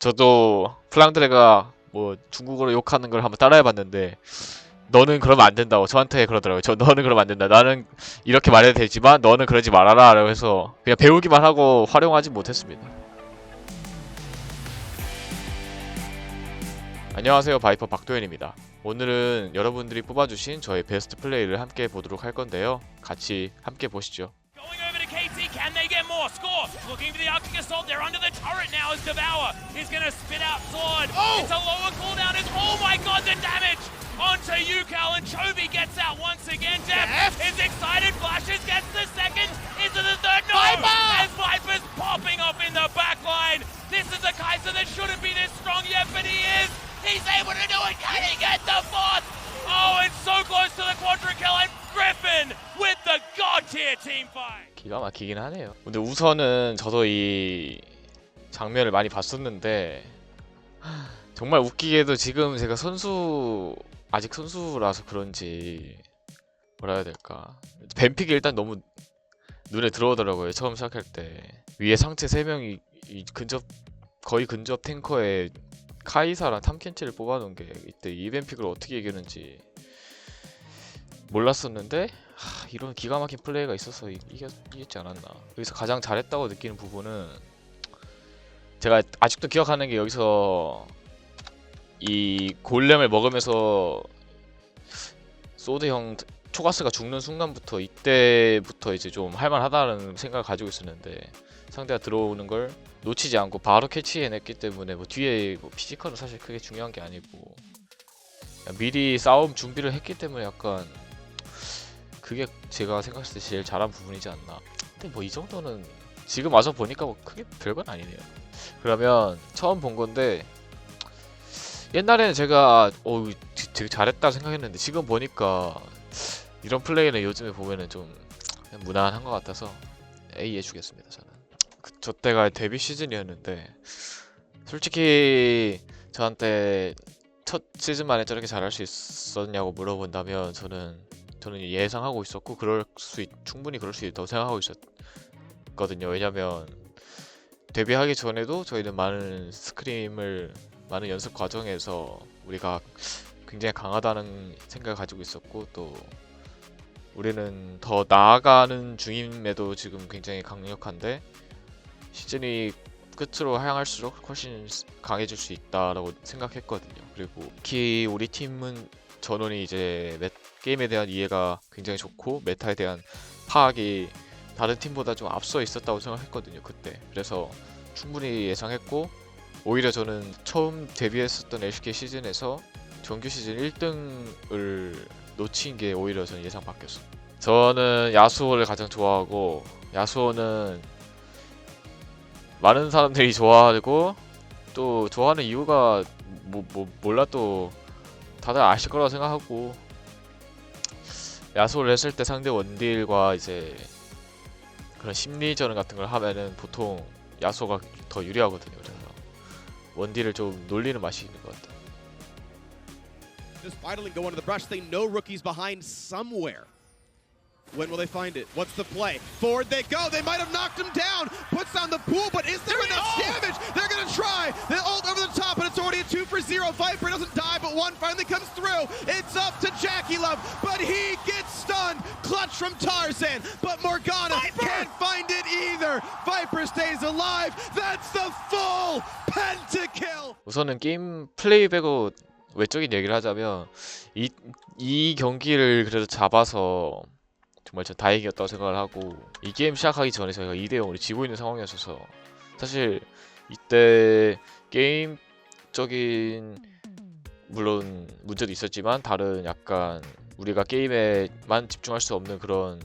저도 플랑드레가 뭐 중국어로 욕하는 걸 한번 따라해봤는데 너는 그러면 안 된다고 저한테 그러더라고요. 너는 그러면 안 된다. 나는 이렇게 말해도 되지만 너는 그러지 말아라 라고 해서 그냥 배우기만 하고 활용하지 못했습니다. 안녕하세요, 바이퍼 박도현입니다. 오늘은 여러분들이 뽑아주신 저의 베스트 플레이를 함께 보도록 할 건데요. 같이 함께 보시죠. Going over to KT, can they get more? Score! Looking for the Arctic Assault, they're under the turret now as Devour is gonna spit out Sword. Oh! It's a lower cooldown, oh my god, the damage! Onto Yukal and Chovy gets out once again. Jeff is excited, flashes, gets the second, into the third, no! Viper! As Viper's popping off in the back line. This is a Kaiser that shouldn't be this strong yet, but he is! He's able to do it, can he get the fourth? Oh, it's so close to the quadra kill, and Griffin with the god tier team fight. 기가 막히긴 하네요. 근데 우선은 저도 이 장면을 많이 봤었는데 정말 웃기게도 지금 제가 아직 선수라서 그런지 뭐라 해야 될까, 뱀픽이 일단 너무 눈에 들어오더라고요. 처음 시작할 때 위에 상체 3명이 거의 근접 탱커에 카이사랑 탐켄치를 뽑아놓은 게 이때 이 뱀픽을 어떻게 이기는지 몰랐었는데 이런 기가 막힌 플레이가 있어서 이겼지 않았나. 여기서 가장 잘했다고 느끼는 부분은 제가 아직도 기억하는 게, 여기서 이 골렘을 먹으면서 소드형 초가스가 죽는 순간부터, 이때부터 이제 좀 할만하다는 생각을 가지고 있었는데 상대가 들어오는 걸 놓치지 않고 바로 캐치해냈기 때문에 뭐 뒤에 뭐 피지컬은 사실 크게 중요한 게 아니고 미리 싸움 준비를 했기 때문에 약간 그게 제가 생각했을 때 제일 잘한 부분이지 않나. 근데 뭐 이 정도는 지금 와서 보니까 뭐 크게 별건 아니네요. 그러면 처음 본 건데 옛날에는 제가 되게 잘했다 생각했는데 지금 보니까 이런 플레이는 요즘에 보면은 좀 그냥 무난한 것 같아서 A 해주겠습니다. 저는 저 때가 데뷔 시즌이었는데 솔직히 저한테 첫 시즌 만에 저렇게 잘할 수 있었냐고 물어본다면 저는 예상하고 있었고 충분히 그럴 수 있다고 생각하고 있었거든요. 왜냐면 데뷔하기 전에도 저희는 많은 연습 과정에서 우리가 굉장히 강하다는 생각을 가지고 있었고, 또 우리는 더 나아가는 중임에도 지금 굉장히 강력한데 시즌이 끝으로 향할수록 훨씬 강해질 수 있다라고 생각했거든요. 그리고 특히 우리 팀은 전원이 이제 게임에 대한 이해가 굉장히 좋고 메타에 대한 파악이 다른 팀보다 좀 앞서 있었다고 생각했거든요, 그때. 그래서 충분히 예상했고, 오히려 저는 처음 데뷔했었던 LCK 시즌에서 정규 시즌 1등을 놓친 게 오히려 저는 예상 밖이었어요. 저는 야수호를 가장 좋아하고, 야수호는 많은 사람들이 좋아하고 또 좋아하는 이유가 몰라, 또 다들 아실 거라고 생각하고, 야수를 했을 때 상대 원딜과 이제 그런 심리전 같은 걸 하면은 보통 야수가 더 유리하거든요. 그래서 원딜을 좀 놀리는 맛이 있는 것 같아요. Just idling go into the brush. They know Rookie's behind somewhere. When will they find it? What's the play? Forward they go. They might have knocked him down. Puts down the pool, but is there enough damage? They're going to try. They ult over the top, and it's already a 2-for-0. Viper doesn't die, but one finally comes through. It's up to Jackie Love, but he gets stunned. Clutch from Tarzan, but Morgana can't find it either. Viper stays alive. That's the full pentakill. 우선은 게임 플레이 빼고 외적인 얘기를 하자면 이 경기를 그래도 잡아서 정말 전 다행이었다고 생각을 하고, 이 게임 시작하기 전에 저희가 2대0으로 지고 있는 상황이었어서 사실 이때 게임적인 물론 문제도 있었지만 다른 약간 우리가 게임에만 집중할 수 없는 그런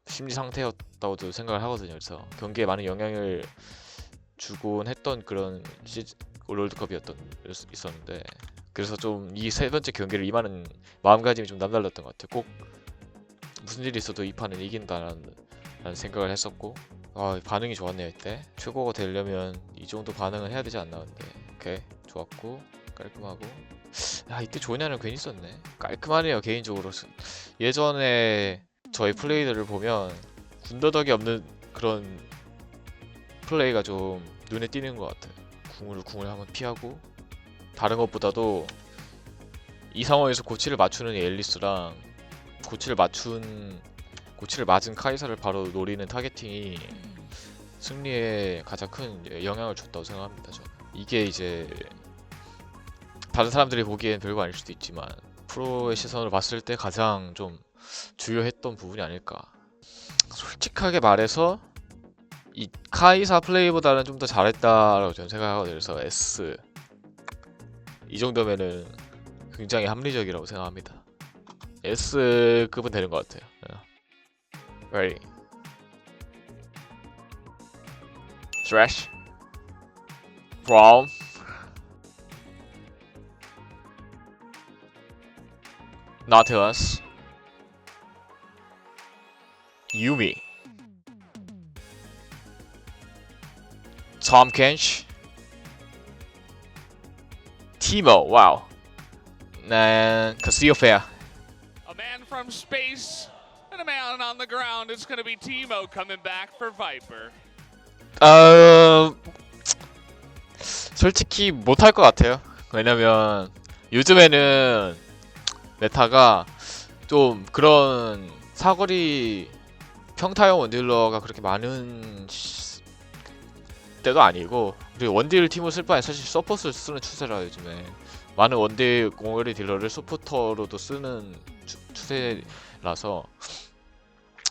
심리 상태였다고도 생각을 하거든요. 그래서 경기에 많은 영향을 주곤 했던 그런 롤드컵이었던 있었는데, 그래서 좀 이 세 번째 경기를 임하는 마음가짐이 좀 남달랐던 것 같아요. 꼭 무슨 일이 있어도 이 판은 이긴다라는 생각을 했었고, 반응이 좋았네요. 이때 최고가 되려면 이 정도 반응은 해야 되지 않나. 근데 오케이, 좋았고 깔끔하고, 이때 조냐는 괜히 썼네. 깔끔하네요. 개인적으로 예전에 저희 플레이들을 보면 군더더기 없는 그런 플레이가 좀 눈에 띄는 것 같아요. 궁을 한번 피하고, 다른 것보다도 이 상황에서 고치를 맞추는 앨리스랑 고치를 맞은 카이사를 바로 노리는 타겟팅이 승리에 가장 큰 영향을 줬다고 생각합니다. 저는 이게 이제 다른 사람들이 보기엔 별거 아닐 수도 있지만 프로의 시선으로 봤을 때 가장 좀 주요했던 부분이 아닐까. 솔직하게 말해서 이 카이사 플레이보다는 좀 더 잘했다라고 저는 생각하거든요. 그래서 S 이 정도면은 굉장히 합리적이라고 생각합니다. S급은 되는 것 같아요. Ready. Thresh. Braum. Nautilus. Yuumi. Tom Kench. Teemo. Wow. And Cassiopeia. A man from space and a man on the ground. It's going to be Teemo coming back for Viper. 솔직히 못할 것 같아요. 왜냐면 요즘에는 메타가 좀 그런 사거리 평타형 원딜러가 그렇게 많은 때도 아니고, 그리고 원딜 팀을 쓸 바에 사실 서폿을 쓰는 추세라 요즘에 많은 원딜 공허리 딜러를 서포터로도 쓰는 추세라서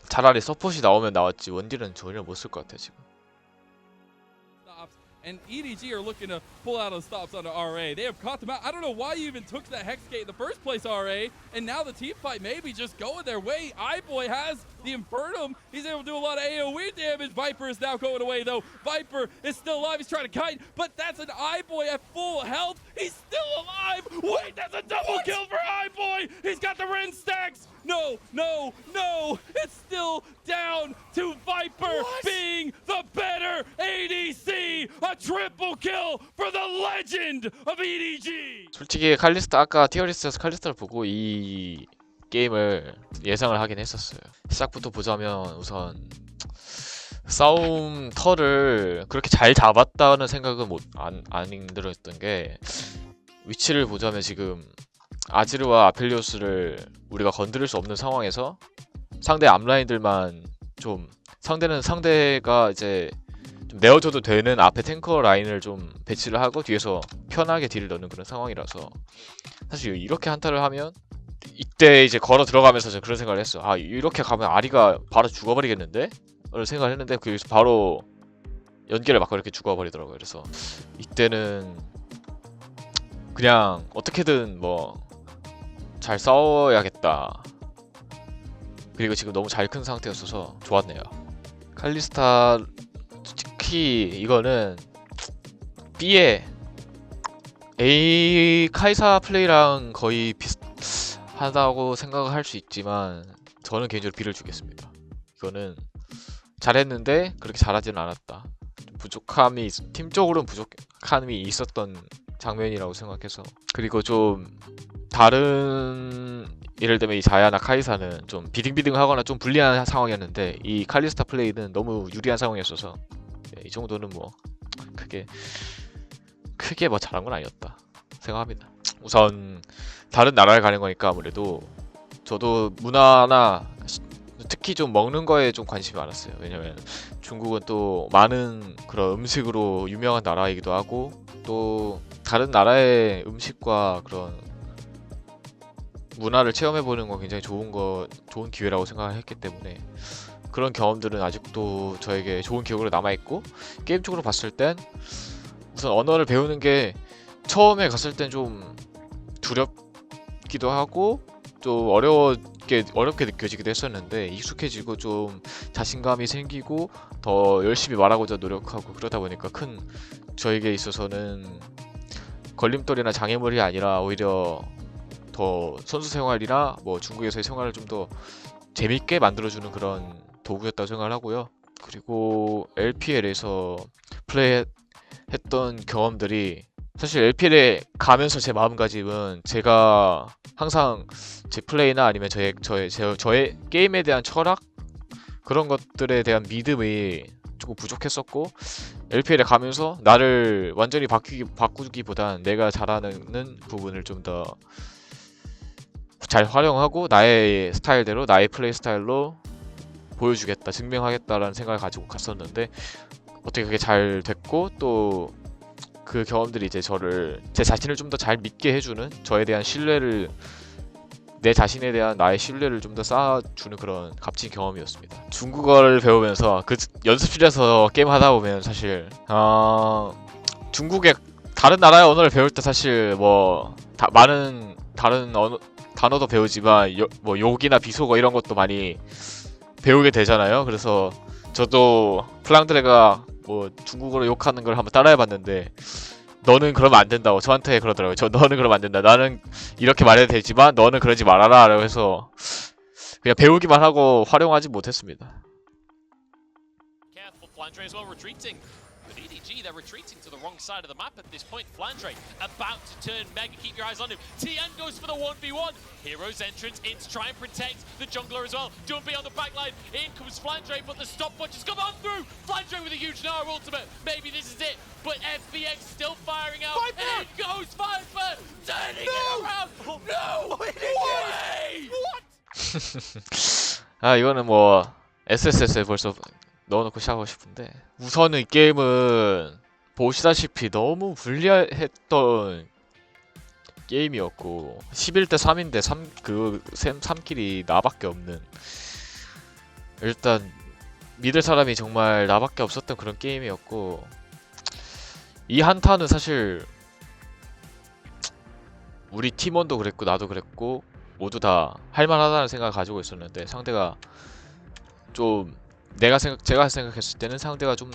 차라리 서폿이 나오면 나왔지 원딜은 전혀 못 쓸 것 같아요 지금. And EDG are looking to pull out those stops onto RA. They have caught them out. I don't know why you even took that Hex Gate in the first place, RA. And now the team fight maybe just going their way. iBoy has the Infernum. He's able to do a lot of AoE damage. Viper is now going away, though. Viper is still alive. He's trying to kite, but that's an iBoy at full health. He's still alive. Wait, that's a double kill for iBoy. He's got the Ren stacks. No, no, no. It's still down to Viper being the better ADC. A triple kill for the legend of EDG. 솔직히 칼리스타 아까 티어리스트에서 칼리스타를 보고 이 게임을 예상을 하긴 했었어요. 시작부터 보자면 우선 싸움 털을 그렇게 잘 잡았다는 생각은 안 들었던 게, 위치를 보자면 지금 아지르와 아펠리오스를 우리가 건드릴 수 없는 상황에서 상대 앞라인들만 좀 상대가 이제 좀 내어줘도 되는 앞에 탱커 라인을 좀 배치를 하고 뒤에서 편하게 딜을 넣는 그런 상황이라서, 사실 이렇게 한타를 하면 이때 이제 걸어 들어가면서 제가 그런 생각을 했어. 아, 이렇게 가면 아리가 바로 죽어버리겠는데? 라는 생각을 했는데 그래서 바로 연계를 막 이렇게 죽어버리더라고요. 그래서 이때는 그냥 어떻게든 뭐 잘 싸워야겠다. 그리고 지금 너무 잘 큰 상태였어서 좋았네요. 칼리스타 특히 이거는 B에 A 카이사 플레이랑 거의 비슷하다고 생각을 할 수 있지만 저는 개인적으로 B를 주겠습니다. 이거는 잘했는데 그렇게 잘하지는 않았다. 팀적으로는 부족함이 있었던 장면이라고 생각해서, 그리고 좀 다른 예를 들면 이 자야나 카이사는 좀 비등비등하거나 좀 불리한 상황이었는데 이 칼리스타 플레이는 너무 유리한 상황이었어서 이 정도는 뭐 크게 뭐 잘한 건 아니었다 생각합니다. 우선 다른 나라에 가는 거니까 아무래도 저도 문화나 특히 좀 먹는 거에 좀 관심이 많았어요. 왜냐면 중국은 또 많은 그런 음식으로 유명한 나라이기도 하고, 또 다른 나라의 음식과 그런 문화를 체험해보는 건 굉장히 좋은 기회라고 생각을 했기 때문에 그런 경험들은 아직도 저에게 좋은 기억으로 남아있고, 게임적으로 봤을 땐 우선 언어를 배우는 게 처음에 갔을 땐 좀 두렵기도 하고 좀 어렵게 느껴지기도 했었는데, 익숙해지고 좀 자신감이 생기고 더 열심히 말하고자 노력하고 그러다 보니까 저에게 있어서는 걸림돌이나 장애물이 아니라 오히려 더 선수 생활이나 뭐 중국에서의 생활을 좀 더 재밌게 만들어주는 그런 도구였다고 생각을 하고요. 그리고 LPL에서 플레이했던 경험들이, 사실 LPL에 가면서 제 마음가짐은 제가 항상 제 플레이나 아니면 저의 게임에 대한 철학, 그런 것들에 대한 믿음이 조금 부족했었고 LPL에 가면서 나를 완전히 바꾸기보단 내가 잘하는 부분을 좀 더 잘 활용하고 나의 스타일대로 나의 플레이 스타일로 보여주겠다, 증명하겠다라는 생각을 가지고 갔었는데 어떻게 그게 잘 됐고 또 그 경험들이 이제 제 자신을 좀 더 잘 믿게 해주는, 저에 대한 신뢰를, 내 자신에 대한 나의 신뢰를 좀 더 쌓아주는 그런 값진 경험이었습니다. 중국어를 배우면서 그 연습실에서 게임 하다 보면 사실 중국의 다른 나라의 언어를 배울 때 사실 뭐 많은 다른 단어도 배우지만 뭐 욕이나 비속어 이런 것도 많이 배우게 되잖아요. 그래서 저도 플랑드레가 뭐 중국어로 욕하는 걸 한번 따라해봤는데 너는 그러면 안 된다고 저한테 그러더라고요. 너는 그러면 안 된다. 나는 이렇게 말해도 되지만 너는 그러지 말아라 라고 해서 그냥 배우기만 하고 활용하지 못했습니다. Careful, Flandre as well retreating. But EDG, they're retreating to the wrong side of the map at this point. Flandre about to turn Mega, keep your eyes on him. Tian goes for the 1v1. Hero's entrance in to try and protect the jungler as well. Dumby on the back line. In comes Flandre, but the stopwatch has come on through. Flandre with a huge Nara ultimate. Maybe this is it. But FBX still firing out. Viper! And in goes Viper, turning it around. No way! 아 이거는 뭐 SSS에 벌써 넣어놓고 시작하고 싶은데 우선은 이 게임은 보시다시피 너무 불리했던 게임이었고 11대 3인데 3킬이 나밖에 없는, 일단 믿을 사람이 정말 나밖에 없었던 그런 게임이었고 이 한타는 사실 우리 팀원도 그랬고 나도 그랬고 모두 다 할만하다는 생각을 가지고 있었는데 상대가 좀 제가 생각했을 때는 상대가 좀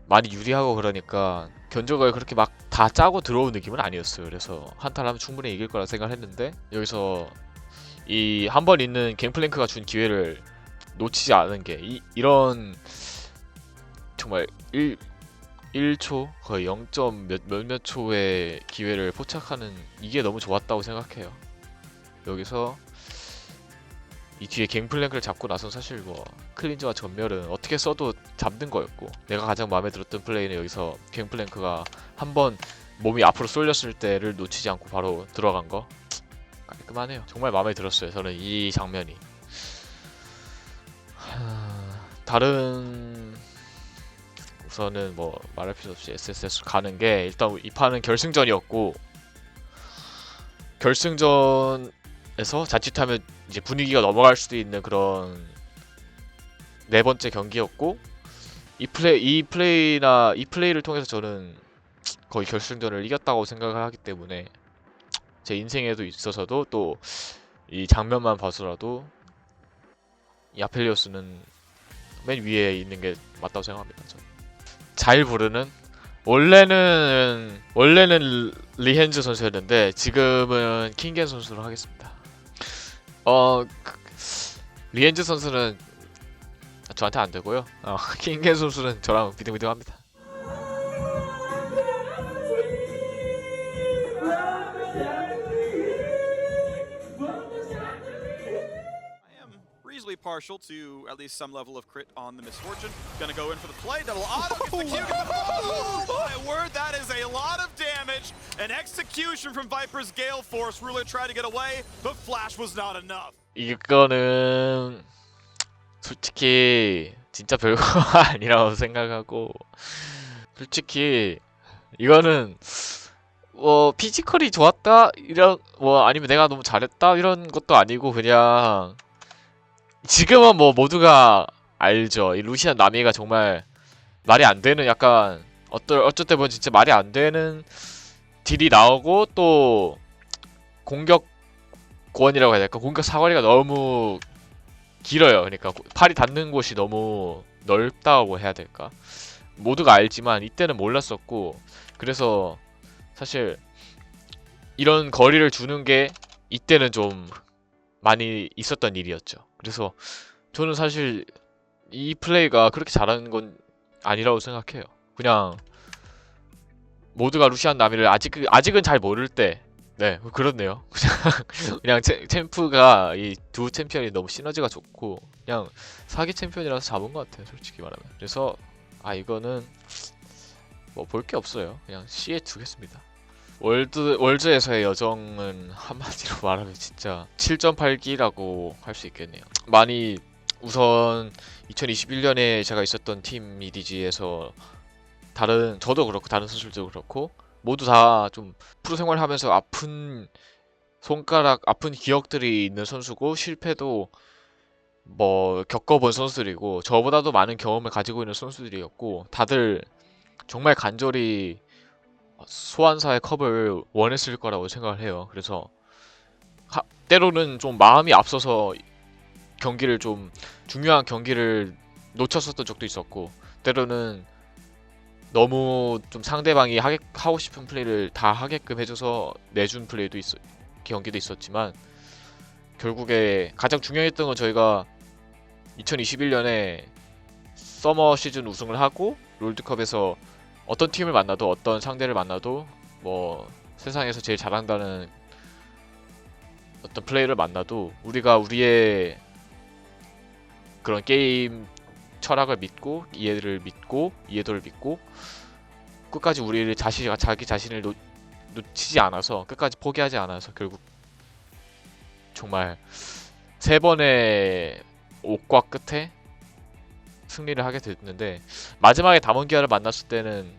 많이 유리하고 그러니까 견적을 그렇게 막 다 짜고 들어온 느낌은 아니었어요. 그래서 한타를 하면 충분히 이길 거라 생각을 했는데 여기서 이 한 번 있는 갱플랭크가 준 기회를 놓치지 않은 게 이런 정말 1초 거의 0. 몇몇 초의 기회를 포착하는 이게 너무 좋았다고 생각해요. 여기서 이 뒤에 갱플랭크를 잡고 나선 사실 뭐 클린저와 전멸은 어떻게 써도 잡는 거였고 내가 가장 마음에 들었던 플레이는 여기서 갱플랭크가 한번 몸이 앞으로 쏠렸을 때를 놓치지 않고 바로 들어간 거 깔끔하네요. 정말 마음에 들었어요. 저는 이 장면이. 다른 우선은 뭐 말할 필요 없이 SSS 가는 게 일단 이 판은 결승전이었고 결승전에서 자칫하면 이제 분위기가 넘어갈 수도 있는 그런 네 번째 경기였고 이 플레이를 통해서 저는 거의 결승전을 이겼다고 생각을 하기 때문에 제 인생에도 있어서도 또 이 장면만 봐서라도 이 아펠리오스는 맨 위에 있는 게 맞다고 생각합니다. 저는. 잘 부르는 원래는 리헨즈 선수였는데 지금은 킹겐 선수로 하겠습니다. 리헨즈 선수는 저한테 안 되고요. 킹겐 선수는 저랑 비등비등합니다. Reasonably partial to at least some level of crit on the Misfortune. Gonna go in for the play. Double auto. Gets the Q. Gets the oh my word, that is a lot of damage. An execution from Viper's Gale Force. Ruler tried to get away, but Flash was not enough. 이거는 솔직히 진짜 별거 아니라고 생각하고 솔직히 이거는 뭐 피지컬이 좋았다 이런 뭐 아니면 내가 너무 잘했다 이런 것도 아니고 그냥 지금은 뭐 모두가 알죠. 이 루시안 나미가 정말 말이 안 되는 약간 어쩔 때 보면 진짜 말이 안 되는 딜이 나오고 또 공격 고원이라고 해야 될까? 공격 사거리가 너무 길어요. 그러니까 팔이 닿는 곳이 너무 넓다고 해야 될까? 모두가 알지만 이때는 몰랐었고 그래서 사실 이런 거리를 주는 게 이때는 좀 많이 있었던 일이었죠. 그래서 저는 사실 이 플레이가 그렇게 잘하는 건 아니라고 생각해요. 그냥 모두가 루시안 나미를 아직은 잘 모를 때 네, 그렇네요. 그냥 챔프가 이 두 챔피언이 너무 시너지가 좋고 그냥 사기 챔피언이라서 잡은 것 같아요, 솔직히 말하면. 그래서 이거는 뭐 볼 게 없어요. 그냥 C에 두겠습니다. 월드에서의 여정은 한마디로 말하면 진짜 7.8기라고 할 수 있겠네요. 많이 우선 2021년에 제가 있었던 팀 EDG에서 저도 그렇고 다른 선수들도 그렇고 모두 다 좀 프로 생활하면서 아픈 기억들이 있는 선수고 실패도 뭐 겪어본 선수들이고 저보다도 많은 경험을 가지고 있는 선수들이었고 다들 정말 간절히 소환사의 컵을 원했을 거라고 생각을 해요. 그래서 때로는 좀 마음이 앞서서 중요한 경기를 놓쳤었던 적도 있었고 때로는 너무 좀 상대방이 하고 싶은 플레이를 다 하게끔 해줘서 내준 경기도 있었지만 결국에 가장 중요했던 건 저희가 2021년에 서머 시즌 우승을 하고 롤드컵에서 어떤 팀을 만나도 어떤 상대를 만나도 뭐 세상에서 제일 잘한다는 어떤 플레이를 만나도 우리가 우리의 그런 게임 철학을 믿고 이해도를 믿고 끝까지 자기 자신을 놓치지 않아서 끝까지 포기하지 않아서 결국 정말 3번의 옥과 끝에 승리를 하게 됐는데 마지막에 담원기아를 만났을 때는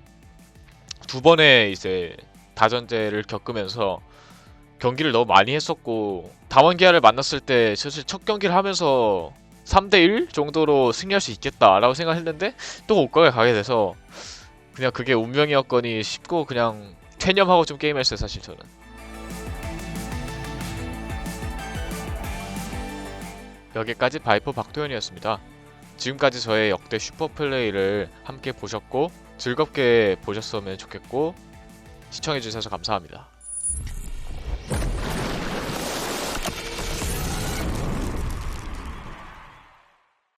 2번의 이제 다전제를 겪으면서 경기를 너무 많이 했었고 담원기아를 만났을 때 사실 첫 경기를 하면서 3대1 정도로 승리할 수 있겠다라고 생각했는데 또 옥각에 가게 돼서 그냥 그게 운명이었거니 싶고 그냥 퇴념하고 좀 게임했어요, 사실 저는. 여기까지 바이퍼 박도현이었습니다. 지금까지 저의 역대 슈퍼플레이를 함께 보셨고 즐겁게 보셨으면 좋겠고 시청해주셔서 감사합니다.